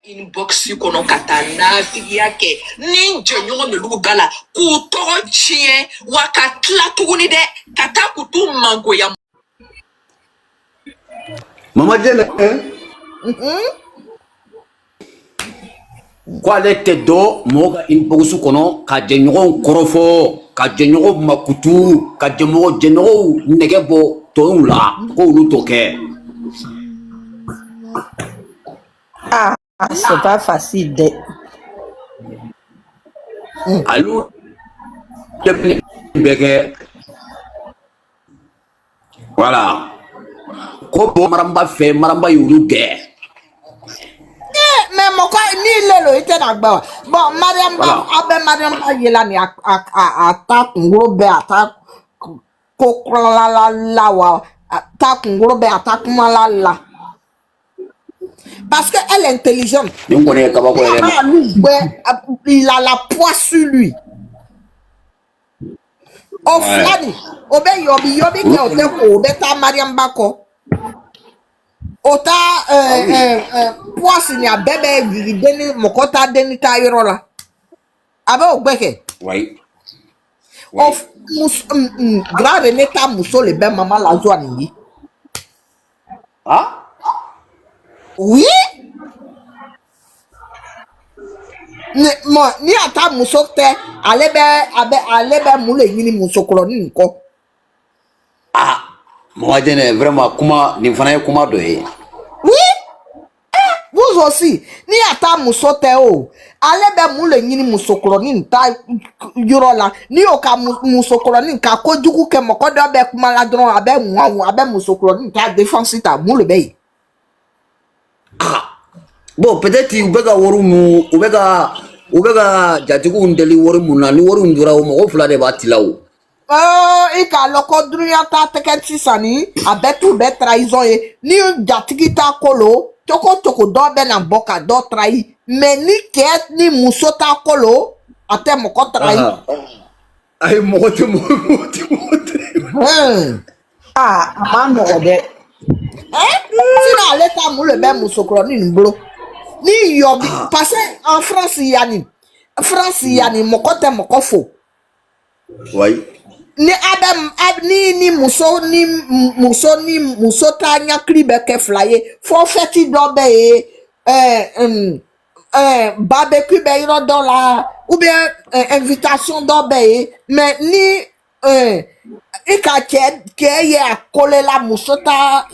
inbox kono katana fiyake ninje nyongo melugu gala kutoro chien wakatla tuguni de kata kutu mango ya Mama Jene kwale te do moga inbox kono ka jenyogo korofo ka jenyogo makutu ka jenyogo negebo toula ko lutoke. Ah, c'est pas facile de. Allô voilà ko bo maramba fe maramba yulu de Mais mon quoi ni le était dans bon Mariam voilà abe Mariam yela ni ata ngoro be ata kokla la wa ata ngoro be ata kuma la parce que elle est intelligente. ni ngone ka ba ko ele Il a la poisse sur lui. Au flani obe yobi ke ote ko beta Mariam bako ota poisse ni abebe deni mokota deni tayro la abe ogbeke oui of grand René ta muso le be mama la joie ni ah oui ni ata muso te alebe mule yini muso kolo ni nko ah Mama Jene vraiment kuma ni fana kuma do e oui vous aussi ni ata muso te o alebe mule yini muso kolo ni nta yoro la ni o ka muso kolo ni ka kojugu ke mokodo be kuma la dron abe nwa abe muso kolo ni ta défense ta mule be ah bon peut-être ubega worumu ubega jatigu ndeli worumu na ni worumu ndura o mo fula de batilawo ika loko dunya ta tekenti sani abetu be trahison ye ni jatigi ta kolo toko do be na boka do trahi mais ni ket ni muso ta kolo ate moko trahi ay mokote ah amano de sina aleta mu le be muso kro ni mblo ni yobi parce en France yani mokote mokofo oui ni adam ni muso ta nya kribe ke flyer fo feti do be barbecue be iro dollar ou bien invitation do be mais ni ika ke ye akole la muso ta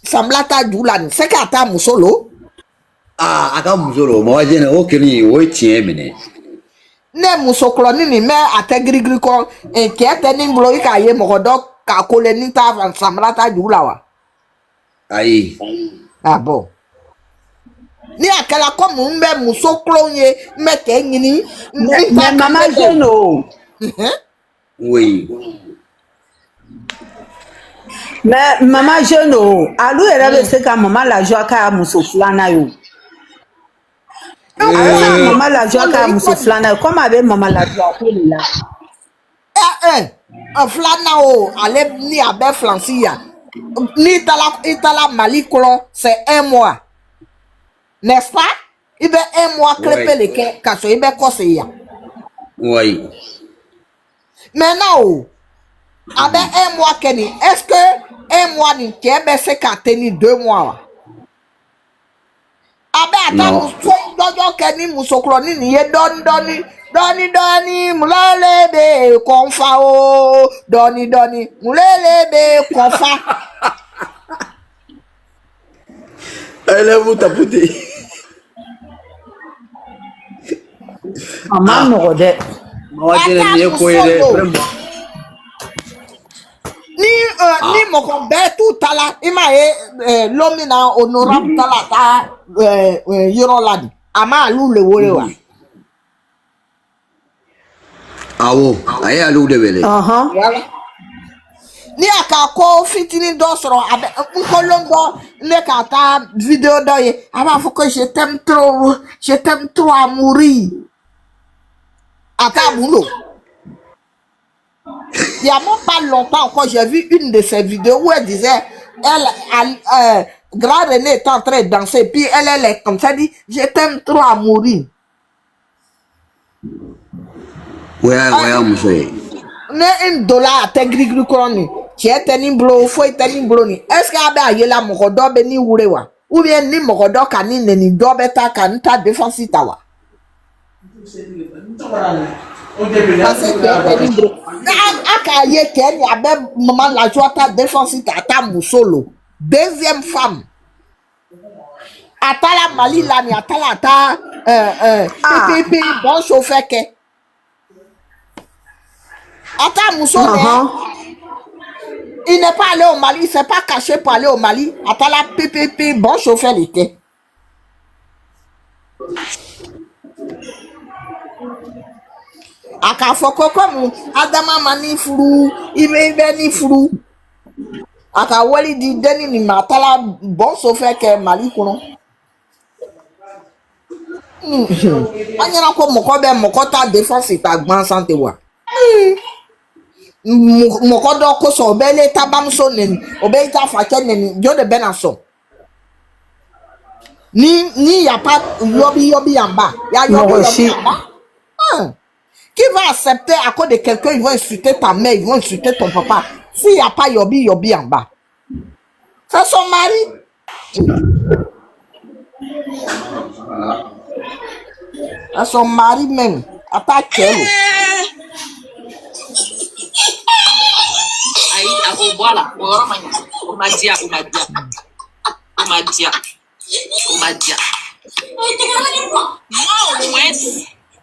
samlata jula ni c'est ka ta muso lo ah aka muzoro Mama Jene o kini o tie mene ne muso kloni ni me ate grigri ko ke ate ni mblo ika ye mogodo ka kole ni ta samlata jula wa ayi ah bon ni akala ko mu mbe muso klonye me ke nyini mais Mama Jene o oui mais Mama Jene o alu ere be se ka mama la joie ka muso flana yo mama la joie ka muso flana comme avec mama la joie ko la flana o ale ni abe flancia ni itala malikolo c'est un mois n'est-ce pas il be un mois crépé le ke kaso il be koseya oui maintenant abe un mois keni est-ce que un mois ni kebe se ka teni 2 mois abe ata muso dojo keni musoklo ni ye doni mulele be konfa o doni mulele be konfa elle vous tapoter mama no de Mama Jene ni ko ere vraiment ni moko be tout tala ima lomina honorable tala ta yoro ladi ama lu le wore wa awo aye alu de bele ni aka ko fitini do soro abe nkolongo ne ka ta video do ye aba foko je t'aime trop à mourir ata bulo il y a même pas longtemps encore j'ai vu une de ses vidéos où elle disait elle Grand René est en train de danser, puis elle est comme ça, dit, je t'aime trop à mourir. Ouais, monsieur. Ne $1 à tes gris croni. Tu es tenu blo, faut être tenu bloni. Est-ce qu'il y a bien la mokodo beni urewa? Ou bien ni mokodo kanine ni dobeta kanita défense tawa? Parce que tu es tenu blo. Aka ye ken ya be maman la joie ta défense ta musolo. Deuxième femme. Atala Mali la ni atala ta pipi bon chauffeur ke. Ata musolo. Il n'est pas allé au Mali, il ne s'est pas caché pour aller au Mali. Atala pipi bon chauffeur l'été. Aka foko comme Adama mani furu, ibe ni furu. Aka wali di deni ni matala bon chauffeur ke Mali kono. Anyana ko mokobe mokota défense ta gban santé wa. Mokodo ko so bele tabamso neni obey ta fache neni jo de benaso ni y a pas yobi yamba ya yobi yamba. Qui va accepter à cause de quelqu'un, ils vont insulter ta mère, ils vont insulter ton papa. S'il n'y a pas yobi en bas. C'est son mari. C'est son mari même. Attaque elle. Aïe, voilà. On m'a dit. Moi, au moins,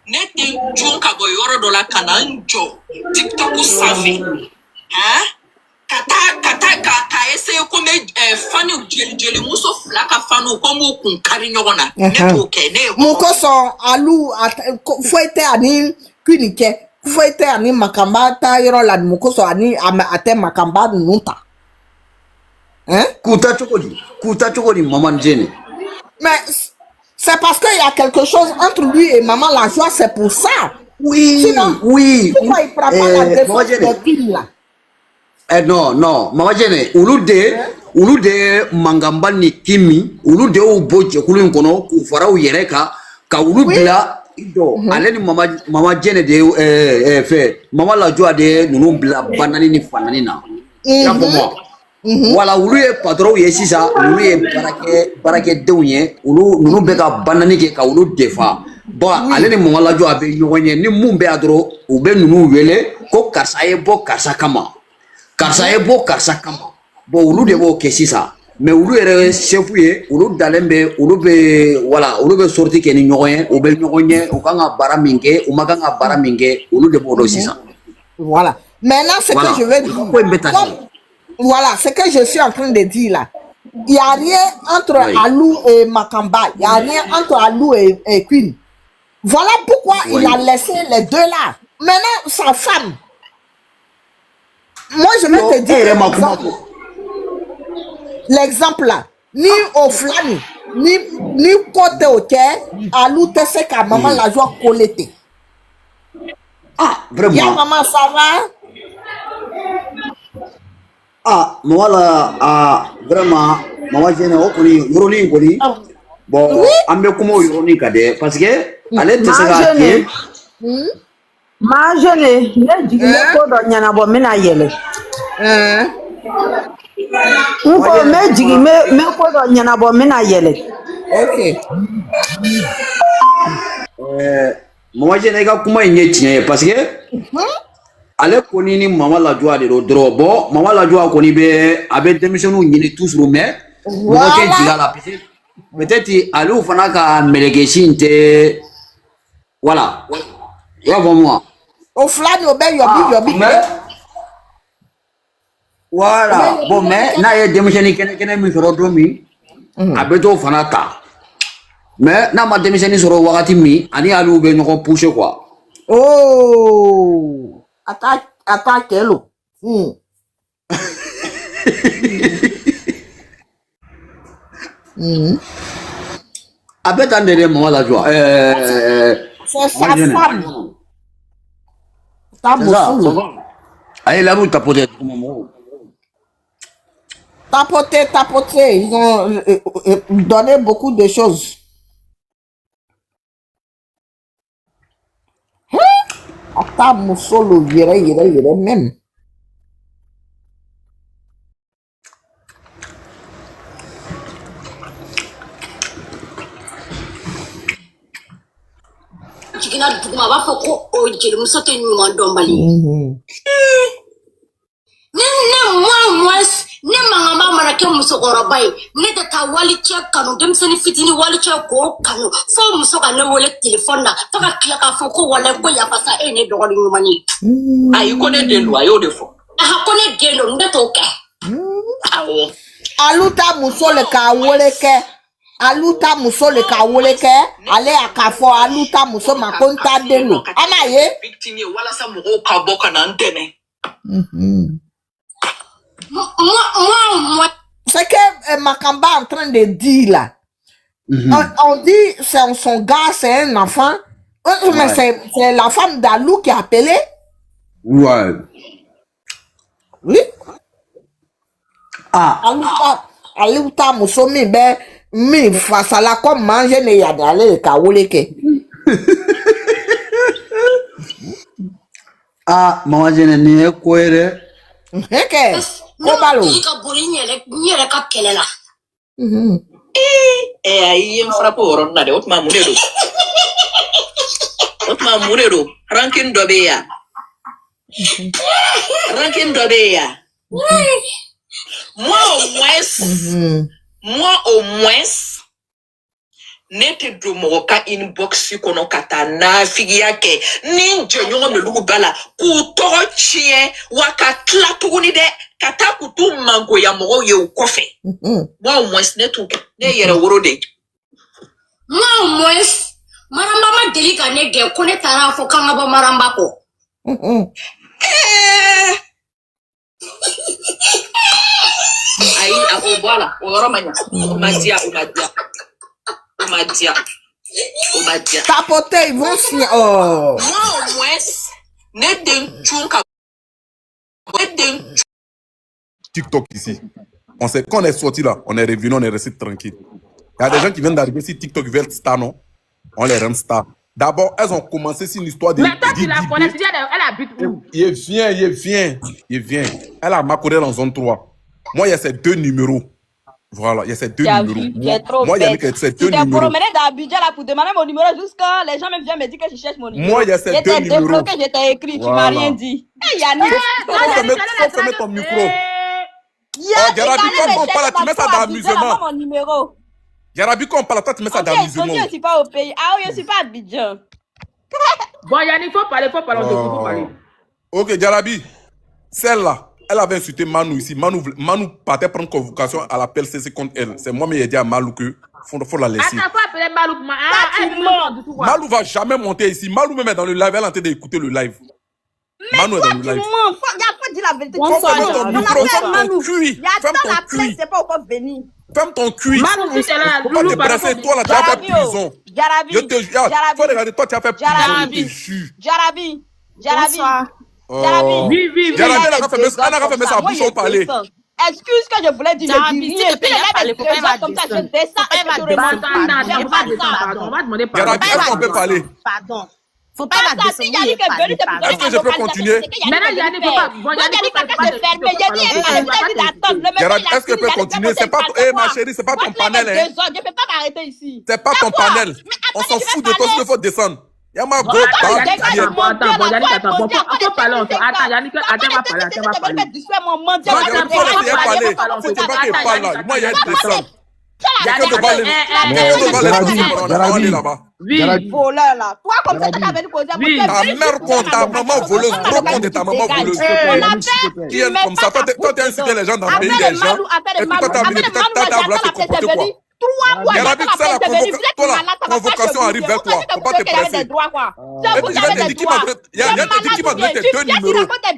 n'était John Kaboyoro de la Kananjo. TikTok savait. Hein? Kata essaye comme fanu jeli muso flaka fanu comme kun karinyona. Moko son alu faut être ani kunike. Faut être ani makamba ta yoro la moko son ani ate makamba nunta. Hein? Kuta chokodi maman Jenny. Mais c'est parce qu'il y a quelque chose entre lui et maman la joie, c'est pour ça. Oui, sinon, oui. Pourquoi il prend pas la défense des filles là? Non, maman Jenny, ulu de mangamba ni kimi, ulu de oboche kulu nkono kufara uyereka ka ulu bila ido. Ale ni mama Jenny de fait maman la joie de nunu bila banani ni fanani na. Ya pour wala ulu ye patron ye sisa ulu ye barake denye ulu nunu be ka banani ke ka ulu defa bon ale ni mama la joie be ɲɔgɔn ni mun be adro u be nunu wele ko karsa ye bɔ karsa kama bon ulu de b'o kɛ sisan mais ulu yɛrɛ chefu ye ulu dalen be ulu be sorti kɛ ni ɲɔgɔn ye u be ɲɔgɔn ye u kan ka baara min kɛ u ma kan ka baara min kɛ ulu de b'o dɔn sisan. Voilà, maintenant ce que je veux dire, voilà, ce que je suis en train de dire là, il n'y a rien entre Alou et Makamba, il n'y a rien entre Alou et Queen. Voilà pourquoi il a laissé les deux là. Maintenant, sa femme, moi je vais te dire l'exemple là, ni au flani, ni côté au terre, Alou te sait qu'à maman la joie collecter. Ah, vraiment. Ya maman, ça va? Ah, voilà, vraiment, maman Jenny, Yoroni Koni, bon, Ambekomo Yoroni Kade, parce que, allez, tu sais, ma jeune, ne jigile ko do nyana bo mina yele. Nko me jigi me ko do nyana bo mina yele. Ok. Maman Jenny ka kuma in ye tiɲɛ ye parce que ale kɔni ni mama la joie de don dɔrɔn bon mama la joie kɔni bɛ a bɛ denmisɛnninw ɲini toujours mais mɔgɔ tɛ jigin a la peut-être ale fana ka mɛlɛkɛsi in tɛ voilà i y'a faamu wa. O fila ni o bɛ yɔbi. voilà bon mais n'a ye denmisɛnnin kɛnɛ min sɔrɔ don min a bɛ t'o fana ta. Mais n'a ma denmisɛnnin sɔrɔ wagati min ani ale bɛ ɲɔgɔn pousser quoi. Oh, attaque-le. A bɛ tan de maman la joie. C'est sa femme. Ta muso. Ayi lamu tapoter kuma mɔgɔw. Tapoter. Ils ont donné beaucoup de choses. Ata musolo yere même. Jigina duguma b'a fɔ ko o jelimuso tɛ ɲuman dɔn bali. Ne mangaba mana kɛ musokɔrɔba ye ne tɛ taa walicɛ kanu denmisɛnnin fitinin walicɛ k'o kanu fo muso ka ne wele telefɔni na fo ka tila k'a fɔ ko walayi ko yafasa e ne dɔgɔnin ɲuman ye. Ayi ko ne den don a y'o de fɔ. Ko ne den don ne t'o kɛ. Awɔ. Aluta muso le ka wele kɛ. Aluta muso le ka wele kɛ. Ale a ka fɔ aluta muso ma ko n ta den don. Ana ye. Victime ye walasa mɔgɔw ka bɔ ka na n dɛmɛ. C'est que Makamba est en train de dire là. On dit c'est son gars, c'est un enfant. Mais c'est la femme d'Alou qui a appelé. Ouais. Oui. Alou ta musomi ben mi face à la comme manger ne yadale le kawoleke. Maman Jene ni e koere. Heke. Kobalo. Ka bori nyere ka kɛlɛ la. Ayi ye n fara ko yɔrɔ na de o tuma mun de don? O tuma mun de don? Rankin dɔ bɛ yan. Rankin dɔ bɛ yan. Moi au moins ne tɛ don mɔgɔ ka inbox kɔnɔ ka taa nafigiya kɛ ni n jɛɲɔgɔn ninnu b'a la k'u tɔgɔ tiɲɛ wa ka tila tuguni dɛ ka taa k'u t'u mangoya mɔgɔw ye u kɔfɛ. Moi au moins ne t'u kɛ ne yɛrɛ woro de. Moi au moins Maramba ma deli ka ne gɛn ko ne taara fɔ k'an ka bɔ Maramba kɔ. Ayi a ko bɔ a la o yɔrɔ ma ɲa o ma diya. Tapoter, ils vont signer. Oh. Moi au moins ne den tun ka TikTok ici. On sait quand on est sorti là, on est revenu, on est resté tranquille. Il y a des gens qui viennent d'arriver si TikTok veut être star, non? On les rend star. D'abord, elles ont commencé sur une histoire de. Mais toi, tu la connais, tu dis, elle habite où? Il vient. Elle a Makoré dans zone 3. Moi, il y a ces deux numéros. Voilà, il y a ces deux numéros. Moi, il y a ces deux numéros. Tu t'es promené d'Abidjan là pour demander mon numéro jusqu'à les gens même viennent me dire que je cherche mon numéro. Moi, il y a ces deux numéros. Débloqué, je t'ai écrit, tu m'as rien dit. Yannick, faut fermer ton micro. Yarabi, quand on parle, tu mets ça dans l'amusement. mon numéro. Yarabi, quand on parle, toi, tu mets ça dans l'amusement. Je ne suis pas au pays. Ah oui, je ne suis pas à Abidjan. Bon, Yannick, faut parler, faut parler. Ok, Yarabi, celle-là. Elle avait insulté Manu ici. Manu partait prendre convocation à l'appel CC contre elle. C'est moi qui ai dit à Malou que faut la laisser. Attends, faut appeler Malou. Malou va jamais monter ici. Malou même est dans le live. Elle est en train d'écouter le live. Manu est dans le live. Faut dire la vérité. Ferme ton micro, ferme ton cul. Ferme ton cul. C'est pas encore venu. Ferme ton cul. Malou, tu es là. Faut pas te brasser. Toi, là, tu as fait prison. Jarabi. Je te jure. Faut regarder. Toi, tu as fait prison. Je te jure. Jarabi. Oui. Jarabi, elle a fait sa bouche au palais. Excuse que je voulais dire. Faut pas comme ça, je descends et je te on va demander pardon. Jarabi, est-ce qu'on peut parler? Pardon. Faut pas la descendre. Est-ce que je peux continuer? Maintenant, Yannick, faut pas. Bon, Yannick, Jarabi, est-ce que je peux continuer? C'est pas. Eh, ma chérie, c'est pas ton panel, hein. Je ne peux pas m'arrêter ici. C'est pas ton panel. On s'en fout de toi, il faut descendre. Yama go Attends, Yannick, attends. Faut parler. Attends, Yannick, attends, va parler. Moi, il y a une descente. Voleur là. Toi, comme ça, tu avais dit poser ta mère contre ta maman voleuse. Gros compte ta maman voleuse. Qui est comme ça? Toi, tu as insulté les gens dans le pays des gens. Et puis, toi, tu as voulu te comporter quoi? Yarabi, ça, la convocation arrive vers toi. Faut pas te presser. Et puis, je vais te dire qui m'a donné tes deux numéros. C'est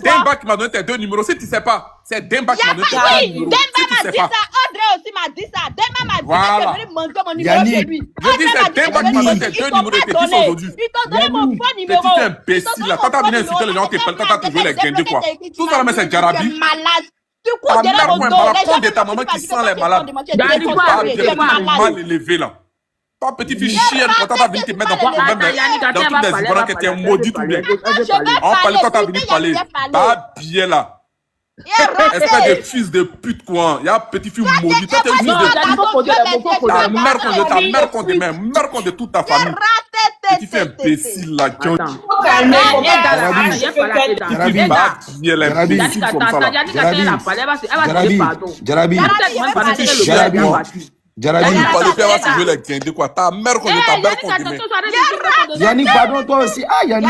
Demba qui m'a donné tes deux numéros. Si tu sais pas, c'est Demba qui m'a donné tes deux numéros. Demba m'a dit ça. André aussi m'a dit ça. Demba m'a dit Voilà. que je vais demander mon numéro chez lui. Je dis c'est Demba qui m'a donné tes 2 numéros de tes fils aujourd'hui. Ils t'ont donné mon faux numéro. Petit imbécile là. Quand t'as venu insulter les gens, t'es pas t'as toujours les guindés quoi. Tout ça là, mais c'est Jarabi. Tu es malade. Tu Ta cours derrière mère, mon moi, dos. elle Les m'a gens de ta maman qui sent les malades. Tu es Mal élevé là. Ton petit fils chienne quand t'as venu te mettre dans toutes les hibourans que t'es maudit ou bien. On parle quand t'as venu parler. Pas bien là. Espèce de fils de pute quoi. Il y a un petit fils maudit. Toi t'es un fils de ta mère contre toute ta famille. Petit fils imbécile là. Jarabi, ta mère contre Yannick, pardon, toi aussi. Ah, Yannick.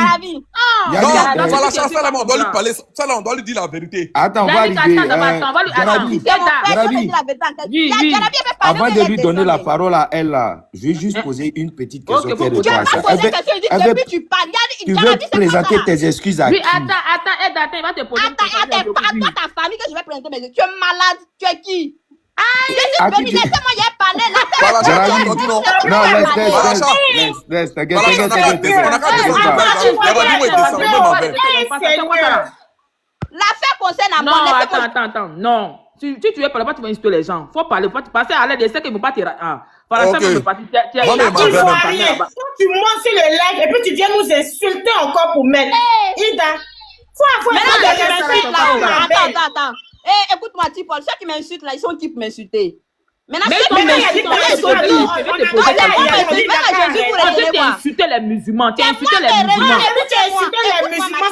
Non, voilà, ça là, on doit lui parler. Ça là, on doit lui dire la vérité. Attends, on va arriver. Jarabi, avant de lui donner la parole à elle là, je vais juste poser une petite question. Tu veux présenter tes excuses à qui? Oui, attends, il va te poser une question. Attends, ta famille que je vais présenter mes excuses. Tu es malade, tu es qui? Laissez-moi y parler là. Non, laisse, t'inquiète. L'affaire concerne à moi. Non, attends. Non. Si tu veux parler, tu vas insulter les gens. Faut parler, faut passer à l'aide de ceux qui ne vont pas te. Par la Ok. tu vois rien. Tu montes sur le live et puis tu viens nous insulter encore pour mettre. Ida, faut avoir Attends. Écoute-moi, Tipol, ceux qui m'insultent là, ils sont qui pour m'insulter? Maintenant, Mais ceux qui m'insultent, ils sont tu as insulté les musulmans. Tu as insulté les musulmans.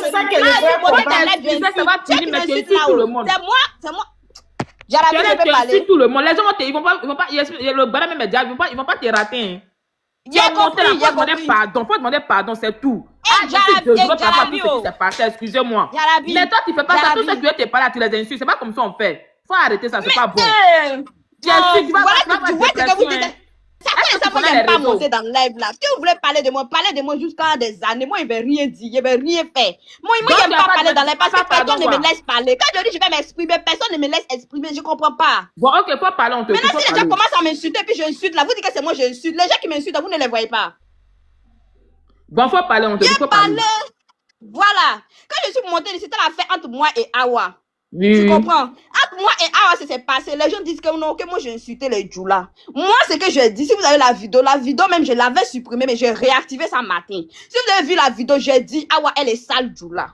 c'est ça que les gens comprennent. Ça va finir, mais tu insultes tout le monde. C'est moi. Jarabi, je peux parler. Tu tout le monde. Les gens ils vont pas, le bonhomme même est déjà, ils vont pas te rater. Tu as monté là, faut demander pardon, c'est tout. Excusez-moi. Mais toi, tu fais pas ça. Tout ce que tu veux te parler, tu les insultes. C'est pas comme ça on fait. Faut arrêter ça, c'est pas bon. Tu vois ce que vous dites. Ça moi, j'aime pas monter dans le live là. Si vous voulez parler de moi jusqu'à des années. Moi, il ne veut rien dire, il ne veut rien faire. Moi, j'aime pas parler dans le live parce que personne ne me laisse parler. Quand je dis je vais m'exprimer, personne ne me laisse exprimer. Je ne comprends pas. Bon, ok, faut parler, on te maintenant, si les gens commencent à m'insulter, puis j'insulte là, vous dites que c'est moi j'insulte. Les gens qui m'insultent, vous ne les voyez pas. Bon, faut parler, on te dit, faut parler. Voilà. Quand je suis montée, c'était l'affaire entre moi et Awa. Oui. Tu comprends? Entre moi et Awa, ça s'est passé. Les gens disent que non, que moi j'ai insulté les Djoula. Moi, ce que je dis, si vous avez la vidéo même, je l'avais supprimée, mais j'ai réactivé ça matin. Si vous avez vu la vidéo, j'ai dit Awa, elle est sale Djoula.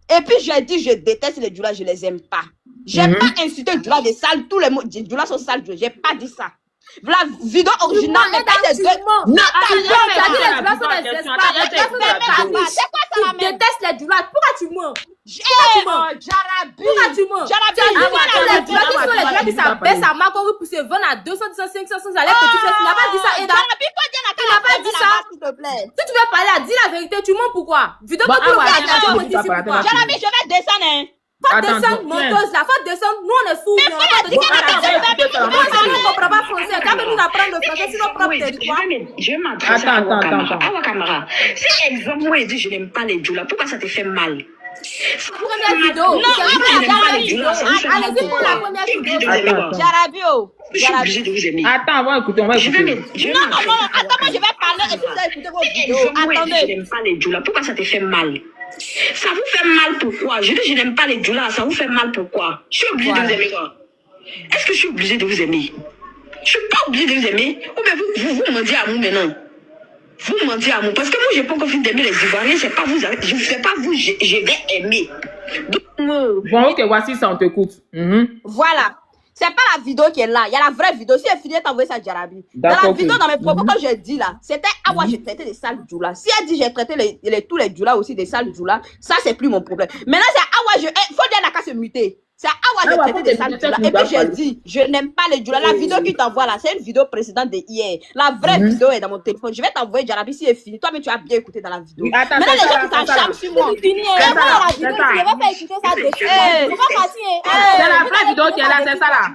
Et puis j'ai dit, je déteste les Djoula, je les aime pas. J'ai pas insulté Djoula des sales, tous les mots Djoula sont sales, j'ai pas dit ça. La vidéo originale, mais pas ces deux. Non, tu détestes les Djoula. Pourquoi tu mens? Jarabi. Pourquoi tu mens? Les Djoula qui s'abaissent à Makori pour se vendre à 200, 500, 500, ça lève que tu fais. Tu n'as pas dit ça, Eda. Tu n'as pas dit ça. Si tu veux parler, dis la vérité. Tu mens pourquoi? Vidéo que tu veux pourquoi? Jarabi, je vais descendre. Faut descendre, menteuse là, faut descendre, nous on est fous. On ne comprend pas français. Quand nous apprendre le français, sinon propre territoire. Je vais m'adresser à Awa Kamara. Si exemple, moi, je dis je n'aime pas les Djoula, pourquoi ça te fait mal? Première vidéo. Allez-y pour la première vidéo. Jarabio. Je suis obligée de vous aimer. Attends, on va écouter, Non, attends, moi je vais parler et puis vous allez écouter vos vidéos. Attendez. Je n'aime pas les Djoula, pourquoi ça te fait mal? Ça vous fait mal pourquoi? Je dis je n'aime pas les Djoula, ça vous fait mal pourquoi? Je suis obligée de vous aimer quoi? Est-ce que je suis obligée de vous aimer? Je suis pas obligée de vous aimer. Ou bien vous mendiez à moi maintenant. Vous mendiez à moi. Parce que moi, j'ai pas encore fini d'aimer les Ivoiriens. C'est pas vous. Je ne fais pas vous. Je vais aimer. Bon, ok, voici ça, on t'écoute. Voilà. C'est pas la vidéo qui est là. Il y a la vraie vidéo. Si elle finit, t'envoyer ça à Jarabi. Dans la vidéo, dans mes propos, quand je dis là, c'était Awa, j'ai traité des sales Djoula. Si elle dit j'ai traité tous les Djoula aussi, des sales Djoula, ça, c'est plus mon problème. Maintenant, c'est Awa, faut dire la qu'à se muter. C'est Awa, j'ai traité des sales Djoula. Et puis, j'ai dit, je n'aime pas les Djoula. La vidéo qui t'envoie là, c'est une vidéo précédente de hier. La vraie vidéo est dans mon téléphone. Je vais t'envoyer Jarabi si elle finit. Toi, mais tu as bien écouté dans la vidéo. Maintenant, les gens qui s'acharnent sur moi. C'est la vraie vidéo qui est là, c'est ça là.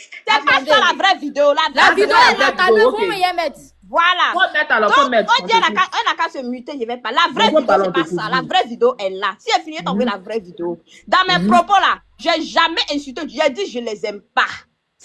C'est pas ça la vraie vidéo. La vidéo est là, t'as le bon meilleur mettre. Voilà. Faut mettre alors, faut mettre. On dit on a qu'à se muter, je vais pas. La vraie vidéo, c'est pas ça. La vraie vidéo est là. Si elle finit, t'envoyer la vraie vidéo. Dans mes propos là, j'ai jamais insulté. J'ai dit je les aime pas.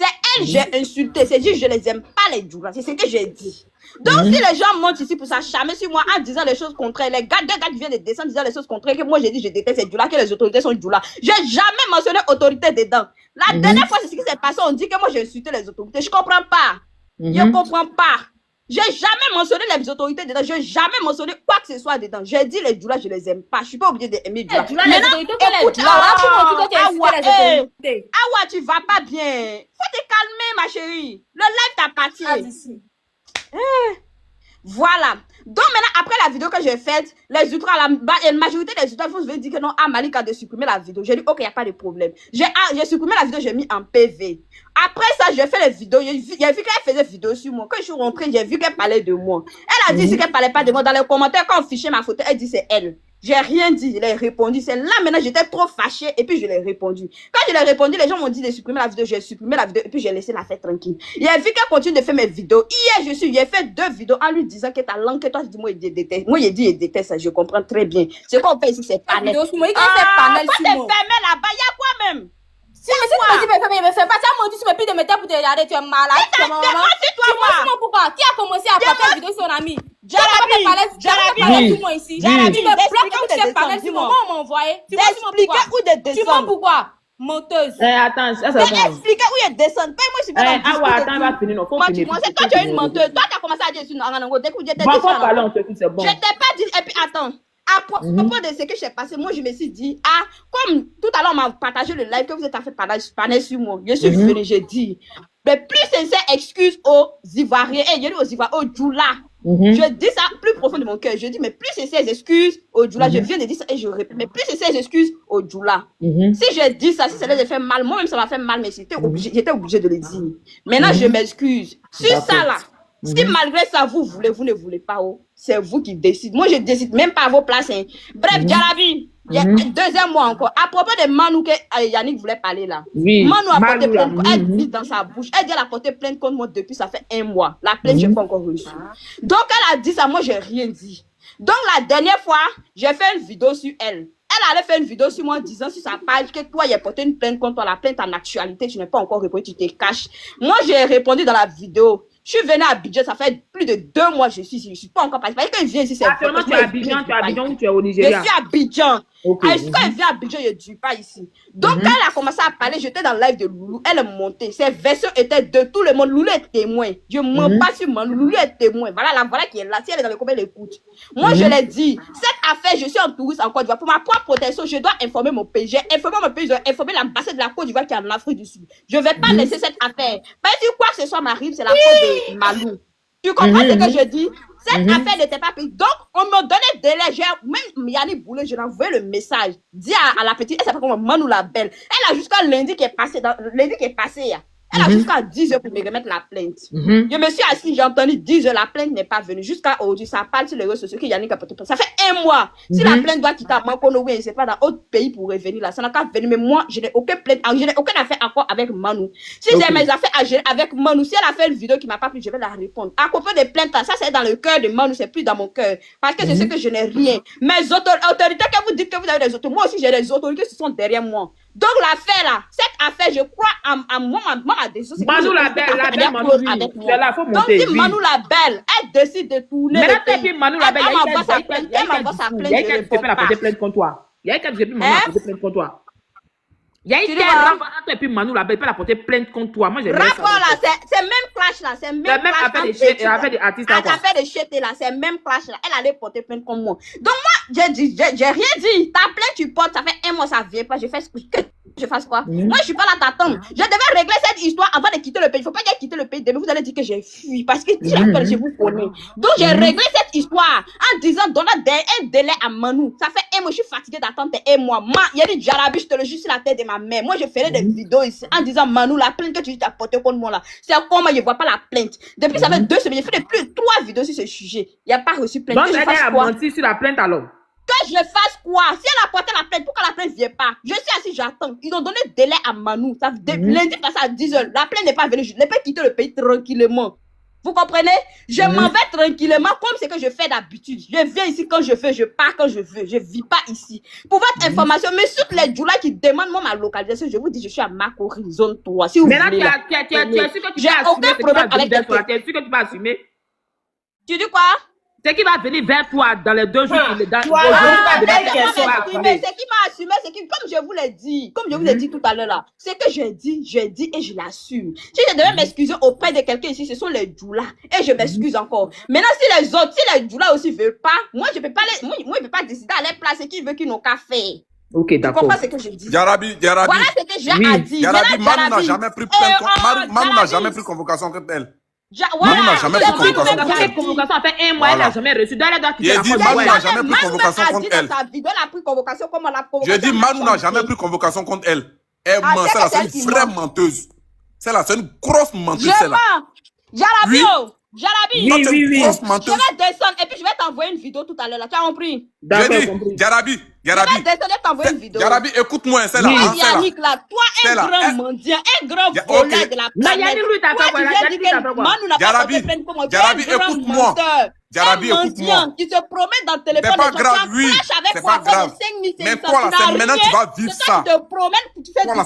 C'est elle j'ai insulté. C'est juste je les aime pas les Djoula. C'est ce que j'ai dit. Donc si les gens montent ici pour s'acharner sur moi en disant les choses contraires, les gars, deux gars qui viennent de descendre disant les choses contraires, que moi j'ai dit je déteste ces Djoula, que les autorités sont Djoula. J'ai jamais mentionné autorité dedans. La dernière fois c'est ce qui s'est passé, on dit que moi j'ai insulté les autorités. Je comprends pas. Je comprends pas. J'ai jamais mentionné les autorités dedans. Je n'ai jamais mentionné quoi que ce soit dedans. J'ai dit les Djoula, je les aime pas. Je suis pas obligée d'aimer Djoula. Écoute, Awa, tu vas pas bien. Faut te calmer, ma chérie. Le live t'appartient. Voilà. Donc maintenant, après la vidéo que j'ai faite, les ultras, la majorité des ultras vont dire que non, Malik a de supprimer la vidéo. J'ai dit, ok, il n'y a pas de problème. J'ai supprimé la vidéo, j'ai mis en PV. Après ça, j'ai fait les vidéos. J'ai vu qu'elle faisait vidéo sur moi. Quand je suis rentrée, j'ai vu qu'elle parlait de moi. Elle a dit qu'elle parlait pas de moi. Dans les commentaires, quand on fichait ma photo, elle dit c'est elle. J'ai rien dit, je l'ai répondu. C'est là maintenant, j'étais trop fâchée et puis je l'ai répondu. Quand je l'ai répondu, les gens m'ont dit de supprimer la vidéo. J'ai supprimé la vidéo et puis j'ai laissé la faire tranquille. Il a vu qu'elle continue de faire mes vidéos. Hier, j'ai fait 2 vidéos en lui disant que ta langue, que toi, je dis, moi, il déteste. Moi, il dit, il déteste ça. Je comprends très bien. Ce qu'on fait ici, c'est panel. Pas de fermer là-bas, il y a quoi même? Si tu me dis, mais fais pas ça, moi, tu me pides de me taire pour te regarder, tu es malade. Tu vois pourquoi? Qui a commencé à faire une vidéo sur son ami? Jarabi, moi ici. Jarabi, tu me bloques quand tu sais parler sur moi, on m'a envoyé. Tu vois pourquoi? Menteuse. Attends, ça c'est bon. Expliquez où il descend. Moi, je suis pas dans le attends, va finir. Non, faut finir. C'est toi, tu es une menteuse. Toi, tu as commencé à dire sur Nanganango. Dès que j'étais descendu. Bon, parler, on se dit, c'est bon. Je t'ai pas dit. Et puis, attends. À propos de ce que j'ai passé, moi, je me suis dit, comme tout à l'heure, on m'a partagé le live que vous êtes fait parler sur moi. Je suis venue, j'ai dit, mais plus sincère excuse aux Ivoiriens, et je dis aux Ivoiriens, aux Djoula. Je dis ça plus profond de mon cœur. Je dis, mais plus sincère excuses aux Djoula. Je viens de dire ça et je répète, mais plus sincère excuses aux Djoula. Si je dis ça, si ça les a fait mal, moi-même, ça m'a fait mal, mais j'étais obligée de le dire. Maintenant, je m'excuse. Sur ça, là. Si malgré ça, vous voulez, vous ne voulez pas, c'est vous qui décidez. Moi, je décide même pas à vos places. Hein. Bref, Jarabi, il y a 2e mois encore. À propos de Manu que Yannick voulait parler là. Manu a porté plainte. Elle dit dans sa bouche. Elle dit qu'elle a porté plainte contre moi depuis ça fait 1 mois. La plainte, je n'ai pas encore reçue. Donc, elle a dit ça. Moi, je n'ai rien dit. Donc, la dernière fois, j'ai fait une vidéo sur elle. Elle allait faire une vidéo sur moi disant sur sa page que toi, il a porté une plainte contre toi. La plainte en actualité, tu n'as pas encore répondu, tu te caches. Moi, j'ai répondu dans la vidéo. Je suis venue à Abidjan, ça fait plus de 2 mois que je suis ici. Je ne suis pas encore passée. Parce que quand je viens ici, c'est actuellement, tu es à Abidjan ou tu es au Nigeria? Je suis à Abidjan. Quand elle vient à Abidjan, je ne dis pas ici. Donc, quand elle a commencé à parler, j'étais dans le live de Loulou. Elle est montée. Ses versions étaient de tout le monde. Loulou est témoin. Je ne mens pas sur moi. Loulou est témoin. Voilà qui est là. Si elle est dans le combien, elle écoute. Moi, je l'ai dit. Cette affaire, je suis en touriste en Côte d'Ivoire. Pour ma propre protection, je dois informer mon pays. J'ai informé mon pays, je dois informer l'ambassade de la Côte d'Ivoire qui est en Afrique du Sud. Je ne vais pas laisser cette affaire. Parce que quoi que ce soit m'arrive, c'est la faute de Malou. Tu comprends ce que je dis? Cette affaire n'était pas prise. Donc, on me donnait délai. Même Yannick Boulay, je lui ai envoyé le message. Dis à la petite, elle s'appelle comment Manou la belle. Elle a jusqu'à lundi qui est passé. Elle a jusqu'à 10 heures pour me remettre la plainte. Je me suis assise, j'ai entendu 10 heures, la plainte n'est pas venue. Jusqu'à aujourd'hui, ça parle sur les réseaux sociaux que Yannick a porté plainte. Ça fait 1 mois. Si la plainte doit quitter à Mankono, oui, c'est pas dans autre pays pour revenir là. Ça n'a qu'à venir. Mais moi, je n'ai aucune plainte, je n'ai aucune affaire encore avec Manou. Si j'ai mes affaires à gérer avec Manou, si elle a fait une vidéo qui m'a pas plu, je vais la répondre. À propos des plaintes, ça c'est dans le cœur de Manou, c'est plus dans mon cœur. Parce que c'est ce que je n'ai rien. Mes autorités, que vous dites que vous avez des autorités, moi aussi j'ai des autorités qui sont derrière moi. Donc l'affaire là, cette affaire, je crois à moi, ma décision. Manu la belle, Manu, c'est là, faut monter. Donc si Manu la belle, elle décide de tourner le pays. Manu la belle, elle m'envoie sa plainte, il y a quelqu'un qui peut la porter plainte contre toi. Il y a quelqu'un qui peut la porter plainte contre toi. Il y a une rapport entre et puis Manu la belle peut la porter plainte contre toi. Moi j'ai rapport là, c'est même clash là, c'est même affaire des artistes là. Affaire de chete là, c'est même clash là. Elle allait porter plainte contre moi. Donc moi j'ai rien dit. Ta plainte tu portes, ça fait 1 mois ça vient pas. Je fais ce que je fasse quoi? Moi je suis pas là t'attendre. Je devais régler cette histoire avant de quitter le pays. Il faut pas dire quitter le pays. Demain vous allez dire que j'ai fui parce que si l'appelle je vous connais. Donc j'ai réglé cette histoire en disant donne un délai à Manu. Ça fait 1 mois, je suis fatiguée d'attendre 1 mois. Il y a des Jarabi, je te le jure sur la tête de ma mère. Moi je ferai des vidéos ici en disant Manu la plainte que tu as portée contre moi là. C'est comment je vois pas la plainte. Depuis ça fait 2 semaines, j'ai fait plus 3 vidéos sur ce sujet. Il n'y a pas reçu plainte. Donc elle a menti sur la plainte alors. Que je fasse quoi? Si elle a porté la plainte, pourquoi la plainte ne vient pas? Je suis assis, j'attends. Ils ont donné délai à Manu. Ça lundi passé à 10 heures. La plainte n'est pas venue. Je n'ai pas quitté le pays tranquillement. Vous comprenez? Je m'en vais tranquillement comme ce que je fais d'habitude. Je viens ici quand je veux, je pars quand je veux. Je vis pas ici. Pour votre information, mais sur les Djoula qui demandent moi ma localisation, je vous dis, je suis à Makori, zone 3. Si vous voulez. Maintenant, tu es sûr que tu vas assumer ce qui va venir vers toi. Tu es sûr que tu vas assumer? Tu dis quoi? C'est qui va venir vers toi dans les 2 jours. C'est qui m'a assumé, c'est que, comme je vous l'ai dit, tout à l'heure là, c'est que je dis et je l'assume. Si je devais m'excuser auprès de quelqu'un ici, ce sont les Djoula. Et je m'excuse encore. Maintenant, si les autres, si les Djoula aussi veulent pas, moi je peux pas décider à leur place qui veut qu'ils n'ont qu'à faire. Ok, d'accord. Tu comprends ce que je dis? Yarabi. Voilà ce que j'ai à dire. Yarabi, Manu n'a jamais pris Manu n'a jamais pris convocation contre elle. Manu n'a jamais pris convocation contre elle. Convocation a fait 1 mois, elle n'a jamais reçu. Manu n'a jamais pris convocation contre elle. Je dis Manu n'a jamais pris convocation contre elle. C'est une vraie menteuse. C'est une grosse menteuse, celle-là. Jarabi, oui. Je vais descendre et puis je vais t'envoyer une vidéo tout à l'heure là. Tu as compris? Je dis, Jarabi. Je vais descendre et t'envoyer une vidéo. Jarabi, écoute-moi, c'est là. Yannick là, toi un grand mendiant, un grand voleur de la planète. Jarabi, écoute-moi. Jarabi, écoute-moi. Tu te promènes dans le téléphone. C'est pas grave, oui. C'est pas grave. Mais toi là, c'est maintenant tu vas vivre ça. Tu te promènes, tu fais du ça.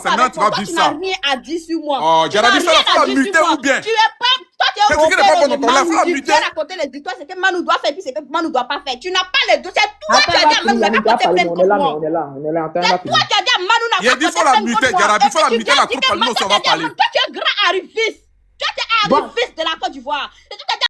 Tu n'as rien à dire sur moi. Oh, Jarabi, ça va muter ou bien? Tu es pas. Toi, tu es au fait de Manu. Tu viens raconter les histoires, c'est que Manu doit faire, puis c'est que Manu doit pas faire. Tu n'as pas les deux. C'est toi qui as dit à Manu n'a pas porté plainte contre moi. On est là. C'est toi qui as dit à Manu n'a pas porté plainte contre moi. Il a dit faut la muter, Jarabi, faut la muter la troupe, nous on va parler. Toi, tu es grand arriviste. Toi, tu es arriviste de la Côte d'Ivoire.